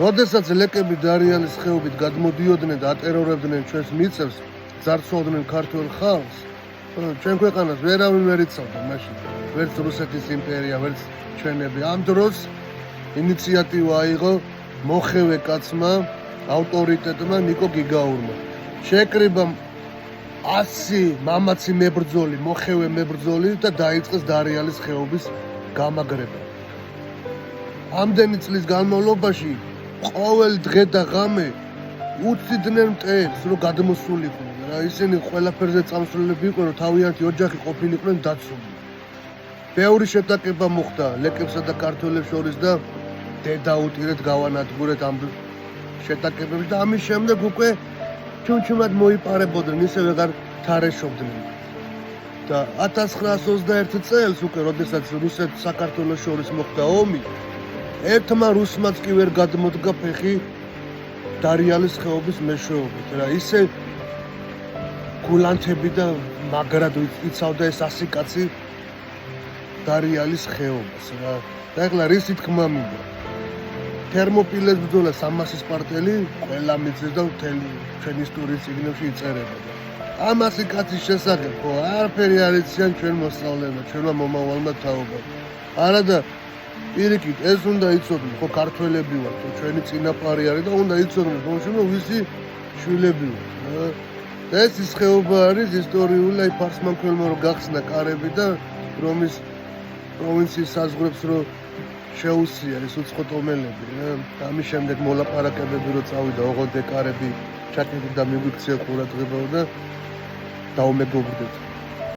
როდესაც ლეკები დარიალის ხეობით გადმოდიოდნენ და ატერორებდნენ ჩვენს მიწებს, ძარცვავდნენ ქართველ ხალხს, ჩვენ ქვეყანას ვერავინ ვერ იცავდა მაშინ, ვერც რუსეთის იმპერია, ვერც ჩვენები. ამ დროს ინიციატივა აიღო მოხევე კაცმა, ავტორიტეტმა ნიკო გიგაურმა. შეკრიბა 100 მამაცი მებრძოლი, მოხევე მებრძოლი და დაიწყეს დარიალის ხეობის გამაგრება. ამდენი წლის განმავლობაში ყოველ დღე და ღამე უწიდნენ მტეებს, რომ გადმოსულიყვნენ. ისინი ყველაფერზე წამსვლელები იყვნენ, რომ თავიანთი ოჯახი ყოფილიყვნენ დაცული. ბევრი შეტაკება მოხდა ლეკებსა და ქართველებს შორის და დედაუტირეთ გავანადგურეთ ამ შეტაკებებში და ამის შემდეგ უკვე ჩუმჩუმად მოიპარებოდნენ, ისე ვეღარ თარეშობდნენ. და 1921 წელს უკვე, როდესაც რუსეთ-საქართველოს შორის მოხდა ომი, ერთმა რუსმაც კი ვერ გადმოდგა ფეხი დარიალის ხეობის მეშვეობით. რა ისე გულანთები და მაგრად იცავდა ეს 100 კაცი დარიალის ხეობას. რა და ეხლა რისი თქმა მინდა? თერმოპილეს ბრძოლა 300 სპარტელი ყველა მიწის და მთელი ჩვენ ისტორიის წიგნებში იწერება. ამ 100 კაცის შესახებ ხო არაფერი არ იციან ჩვენ მოსწავლეებმა, ჩვენმა მომავალმა თაობამ. არადა პირიქით ეს უნდა იცოდნენ, ხო ქართველები ვართ, ჩვენი წინაპარი არის და უნდა იცოდნენ, რომ ვისი შვილები ვართ. ეს ის ხეობა არის ისტორიული, აი ფარსმანქველმა რო გახსნა კარები და რომის პროვინციის საზღვრებს რო შეუსია ეს უცხო ტომელები. ამის შემდეგ მოლაპარაკებები რო წავიდა, ოღონდ ეკარები ჩაკეტდა და მიგვიქცია ყურადღება და დაუმეგობრდეთ.